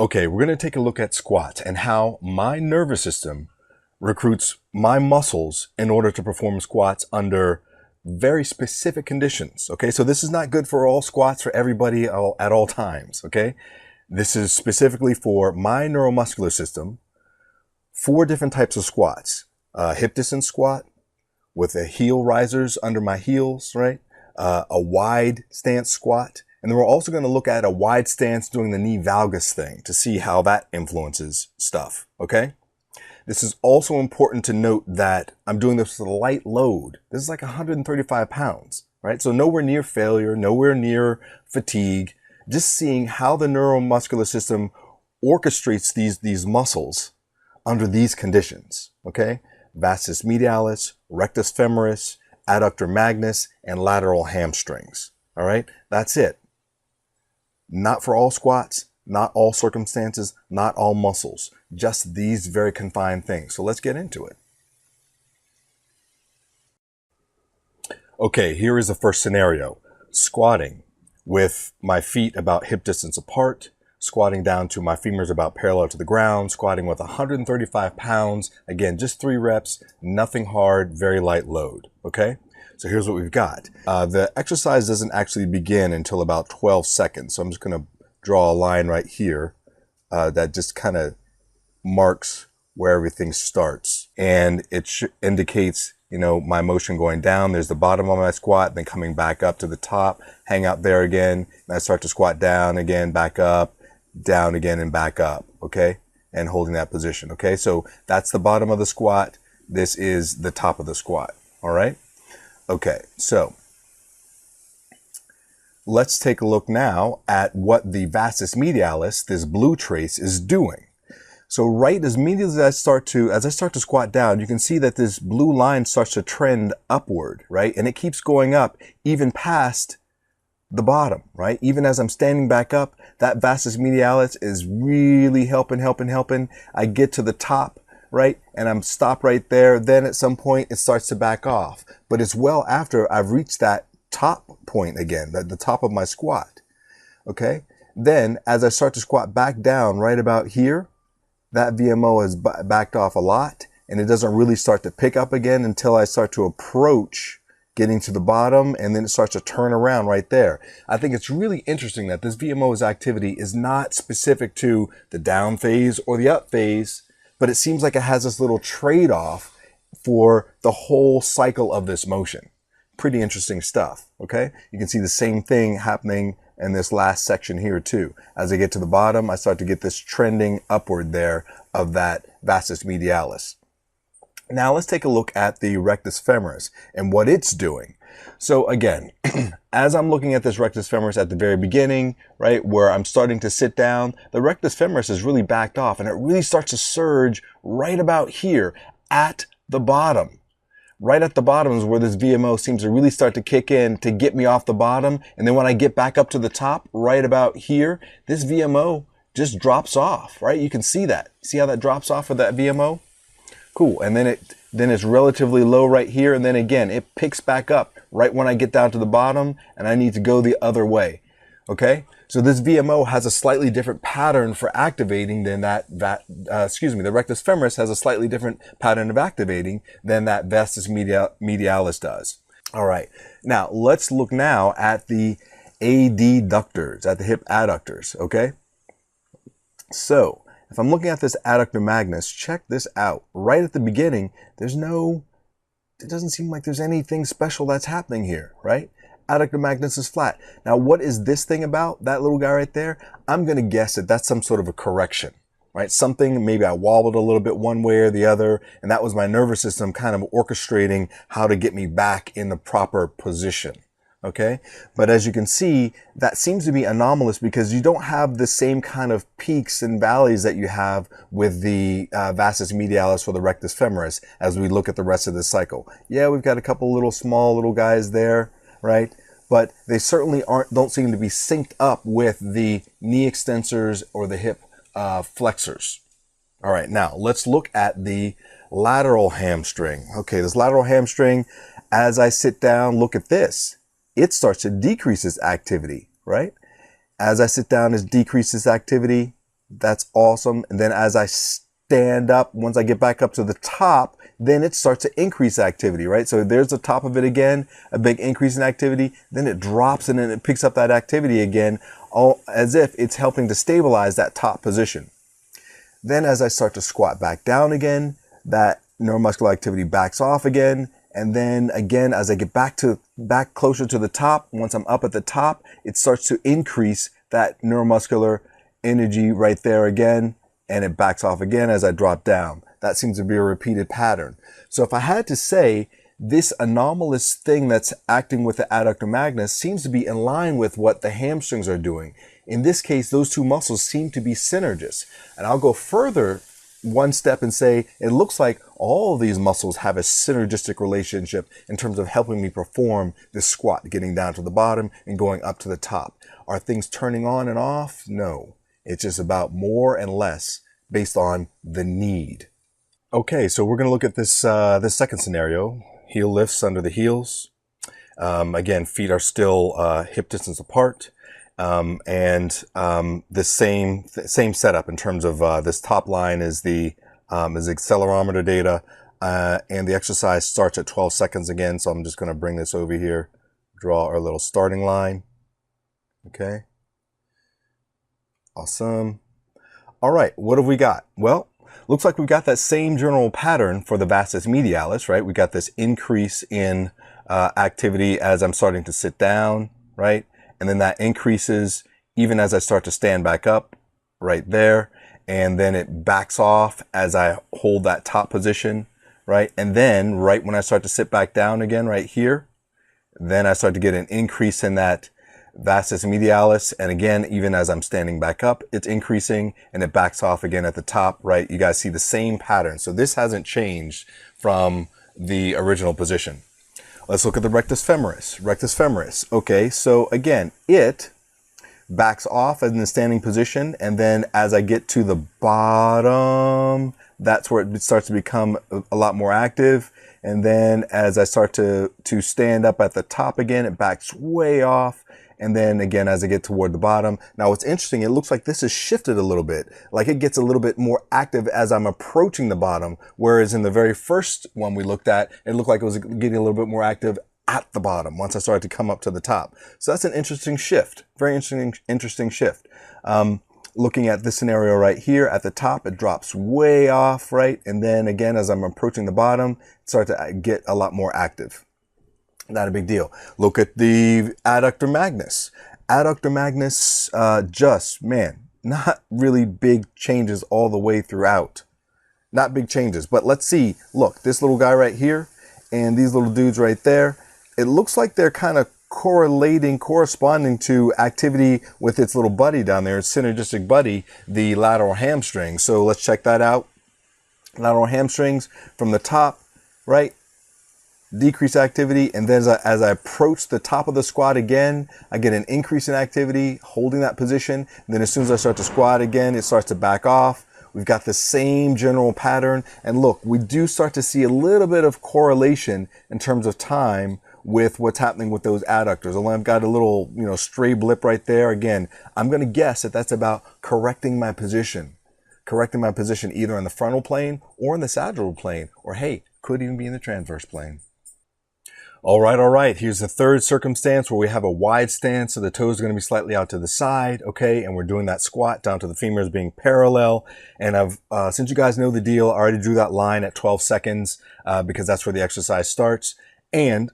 Okay, we're going to take a look at squats and how my nervous system recruits my muscles in order to perform squats under very specific conditions. Okay, so this is not good for all squats for everybody at all times. Okay, this is specifically for my neuromuscular system. 4 different types of squats: hip distance squat with the heel risers under my heels, right? A wide stance squat. And then we're also going to look at a wide stance doing the knee valgus thing to see how that influences stuff, okay? This is also important to note that I'm doing this with a light load. This is like 135 pounds, right? So nowhere near failure, nowhere near fatigue, just seeing how the neuromuscular system orchestrates these muscles under these conditions, okay? Vastus medialis, rectus femoris, adductor magnus, and lateral hamstrings, all right? That's it. Not for all squats, not all circumstances, not all muscles, just these very confined things. So let's get into it. Okay, here is the first scenario. Squatting with my feet about hip distance apart, squatting down to my femurs about parallel to the ground, squatting with 135 pounds. Again, just 3 reps, nothing hard, very light load, okay? So here's what we've got. The exercise doesn't actually begin until about 12 seconds. So I'm just going to draw a line right here that just kind of marks where everything starts. And it indicates, you know, my motion going down. There's the bottom of my squat, then coming back up to the top, hang out there again. And I start to squat down again, back up, down again, and back up, okay? And holding that position, okay? So that's the bottom of the squat. This is the top of the squat, all right? Okay, so let's take a look now at what the vastus medialis, this blue trace, is doing. So right as immediately as I start to squat down, you can see that this blue line starts to trend upward, right? And it keeps going up even past the bottom, right? Even as I'm standing back up, that vastus medialis is really helping. I get to the top, right? And I'm stopped right there. Then at some point it starts to back off, but it's well after I've reached that top point again, the top of my squat. Okay. Then as I start to squat back down right about here, that VMO has backed off a lot, and it doesn't really start to pick up again until I start to approach getting to the bottom, and then it starts to turn around right there. I think it's really interesting that this VMO's activity is not specific to the down phase or the up phase, but it seems like it has this little trade-off for the whole cycle of this motion. Pretty interesting stuff, okay? You can see the same thing happening in this last section here too. As I get to the bottom, I start to get this trending upward there of that vastus medialis. Now let's take a look at the rectus femoris and what it's doing. So again, as I'm looking at this rectus femoris at the very beginning, right, where I'm starting to sit down, the rectus femoris is really backed off, and it really starts to surge right about here at the bottom. Right at the bottom is where this VMO seems to really start to kick in to get me off the bottom. And then when I get back up to the top, right about here, this VMO just drops off, right? You can see that. See how that drops off of that VMO? Cool. And then it's relatively low right here. And then again, it picks back up right when I get down to the bottom and I need to go the other way. Okay. So this VMO has a slightly different pattern for activating than the rectus femoris has a slightly different pattern of activating than that vastus medialis does. All right. Now let's look now at the adductors, at the hip adductors. Okay. So if I'm looking at this adductor magnus, check this out. Right at the beginning, it doesn't seem like there's anything special that's happening here, right? Adductor magnus is flat. Now, what is this thing about? That little guy right there? I'm going to guess that that's some sort of a correction, right? Something, maybe I wobbled a little bit one way or the other, and that was my nervous system kind of orchestrating how to get me back in the proper position. Okay. But as you can see, that seems to be anomalous because you don't have the same kind of peaks and valleys that you have with the vastus medialis or the rectus femoris as we look at the rest of the cycle. Yeah, we've got a couple little small little guys there, right? But they certainly don't seem to be synced up with the knee extensors or the hip flexors. All right. Now let's look at the lateral hamstring. Okay. This lateral hamstring, as I sit down, look at this. It starts to decrease its activity, right? As I sit down, it decreases activity. That's awesome. And then as I stand up, once I get back up to the top, then it starts to increase activity, right? So there's the top of it again, a big increase in activity. Then it drops and then it picks up that activity again, all as if it's helping to stabilize that top position. Then as I start to squat back down again, that neuromuscular activity backs off again. And then again, as I get back closer to the top, once I'm up at the top, it starts to increase that neuromuscular energy right there again, and it backs off again as I drop down. That seems to be a repeated pattern. So if I had to say, this anomalous thing that's acting with the adductor magnus seems to be in line with what the hamstrings are doing. In this case, those two muscles seem to be synergists. And I'll go further one step and say, it looks like all of these muscles have a synergistic relationship in terms of helping me perform this squat, getting down to the bottom and going up to the top. Are things turning on and off? No. It's just about more and less based on the need. Okay, so we're going to look at this second scenario. Heel lifts under the heels. Again, feet are still hip distance apart. And the same setup in terms of this top line is the accelerometer data, and the exercise starts at 12 seconds again. So I'm just going to bring this over here, draw our little starting line. Okay. Awesome. All right. What have we got? Well, looks like we've got that same general pattern for the vastus medialis, right? We got this increase in activity as I'm starting to sit down, right? And then that increases even as I start to stand back up right there. And then it backs off as I hold that top position, right? And then right when I start to sit back down again right here, then I start to get an increase in that vastus medialis. And again, even as I'm standing back up, it's increasing and it backs off again at the top, right? You guys see the same pattern. So this hasn't changed from the original position. Let's look at the rectus femoris. Rectus femoris. Okay, so again, it backs off in the standing position, and then as I get to the bottom, that's where it starts to become a lot more active. And then as I start to stand up at the top again, it backs way off. And then again, as I get toward the bottom. Now what's interesting, it looks like this has shifted a little bit. Like it gets a little bit more active as I'm approaching the bottom. Whereas in the very first one we looked at, it looked like it was getting a little bit more active at the bottom once I started to come up to the top. So that's an interesting shift. Very interesting shift. Looking at this scenario right here at the top, it drops way off, right? And then again, as I'm approaching the bottom, it starts to get a lot more active. Not a big deal. Look at the adductor magnus. Adductor magnus, not really big changes all the way throughout. Not big changes, but let's see. Look, this little guy right here and these little dudes right there, it looks like they're kind of corresponding to activity with its little buddy down there, its synergistic buddy, the lateral hamstring. So let's check that out. Lateral hamstrings from the top, right? Decrease activity, and then as I approach the top of the squat again, I get an increase in activity holding that position. And then as soon as I start to squat again, it starts to back off. We've got the same general pattern, and look, we do start to see a little bit of correlation in terms of time with what's happening with those adductors. Although I've got a little, stray blip right there. Again, I'm going to guess that that's about correcting my position either in the frontal plane or in the sagittal plane, or hey, could even be in the transverse plane. All right. Here's the third circumstance where we have a wide stance. So the toes are going to be slightly out to the side. Okay. And we're doing that squat down to the femurs being parallel. And since you guys know the deal, I already drew that line at 12 seconds, because that's where the exercise starts. And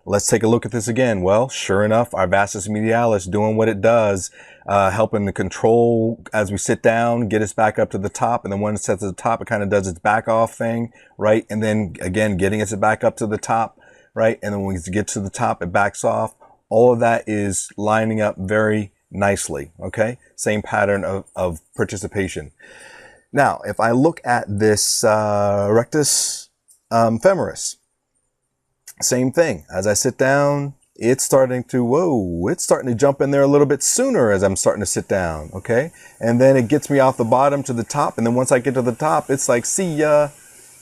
let's take a look at this again. Well, sure enough, our vastus medialis doing what it does, helping to control as we sit down, get us back up to the top. And then when it's at the top, it kind of does its back off thing, right? And then again, getting us back up to the top. Right? And then when we get to the top, it backs off. All of that is lining up very nicely. Okay. Same pattern of participation. Now, if I look at this rectus femoris, same thing. As I sit down, it's starting to jump in there a little bit sooner as I'm starting to sit down. Okay. And then it gets me off the bottom to the top. And then once I get to the top, it's like, see ya.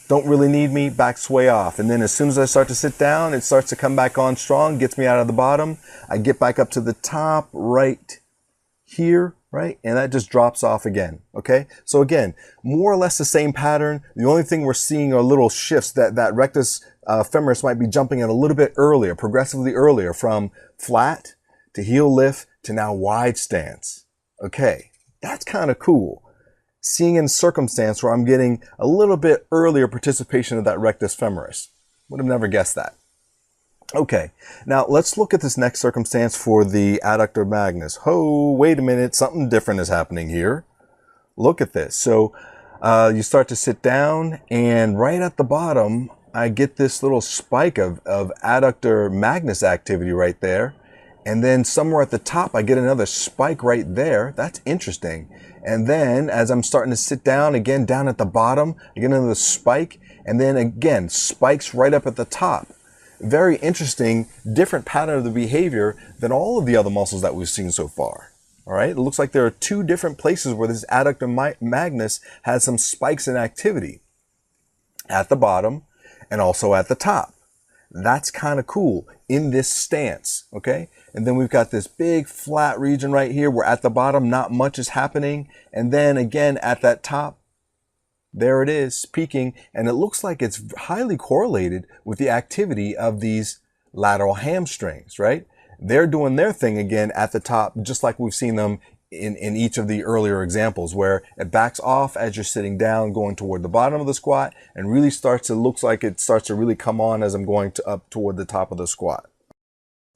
Don't really need me, backs way off. And then as soon as I start to sit down, it starts to come back on strong, gets me out of the bottom. I get back up to the top right here, right? And that just drops off again, okay? So again, more or less the same pattern. The only thing we're seeing are little shifts that rectus femoris might be jumping in a little bit earlier, progressively earlier, from flat to heel lift to now wide stance. Okay, that's kind of cool. Seeing in circumstance where I'm getting a little bit earlier participation of that rectus femoris. Would have never guessed that. Okay, now let's look at this next circumstance for the adductor magnus. Oh, wait a minute, something different is happening here. Look at this. So you start to sit down, and right at the bottom, I get this little spike of adductor magnus activity right there. And then somewhere at the top, I get another spike right there. That's interesting. And then as I'm starting to sit down, again, down at the bottom, I get another spike. And then again, spikes right up at the top. Very interesting, different pattern of the behavior than all of the other muscles that we've seen so far. All right, it looks like there are two different places where this adductor magnus has some spikes in activity. At the bottom and also at the top. That's kind of cool in this stance, okay? And then we've got this big flat region right here where at the bottom not much is happening. And then again at that top, there it is, peaking, and it looks like it's highly correlated with the activity of these lateral hamstrings, right? They're doing their thing again at the top, just like we've seen them in each of the earlier examples, where it backs off as you're sitting down, going toward the bottom of the squat, and really looks like it starts to really come on as I'm going up toward the top of the squat.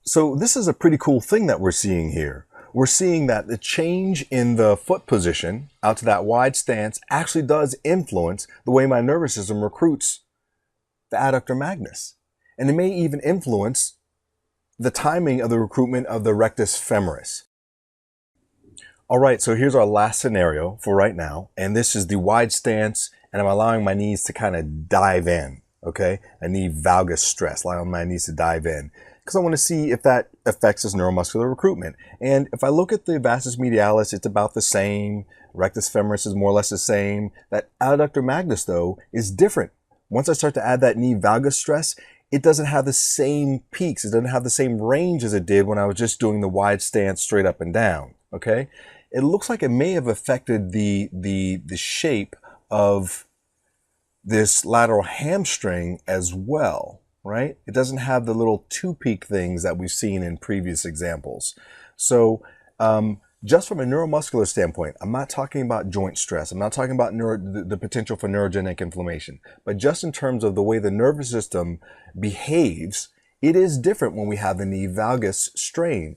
So this is a pretty cool thing that we're seeing here. We're seeing that the change in the foot position out to that wide stance actually does influence the way my nervous system recruits the adductor magnus. And it may even influence the timing of the recruitment of the rectus femoris. All right, so here's our last scenario for right now. And this is the wide stance, and I'm allowing my knees to kind of dive in, okay? A knee valgus stress, allowing my knees to dive in, because I want to see if that affects this neuromuscular recruitment. And if I look at the vastus medialis, it's about the same. Rectus femoris is more or less the same. That adductor magnus, though, is different. Once I start to add that knee valgus stress, it doesn't have the same peaks. It doesn't have the same range as it did when I was just doing the wide stance straight up and down, okay? It looks like it may have affected the shape of this lateral hamstring as well. Right? It doesn't have the little two-peak things that we've seen in previous examples. So just from a neuromuscular standpoint, I'm not talking about joint stress. I'm not talking about the potential for neurogenic inflammation. But just in terms of the way the nervous system behaves, it is different when we have the knee valgus strain.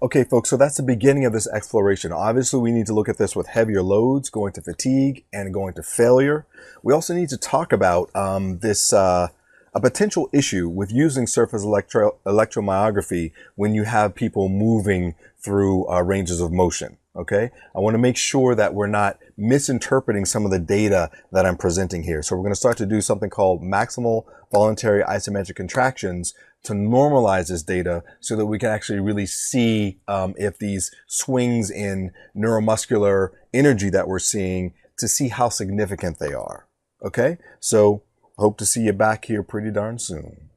Okay, folks, so that's the beginning of this exploration. Obviously, we need to look at this with heavier loads, going to fatigue and going to failure. We also need to talk about a potential issue with using surface electromyography when you have people moving through ranges of motion, okay? I want to make sure that we're not misinterpreting some of the data that I'm presenting here. So we're going to start to do something called maximal voluntary isometric contractions to normalize this data so that we can actually really see if these swings in neuromuscular energy that we're seeing, to see how significant they are, okay? So hope to see you back here pretty darn soon.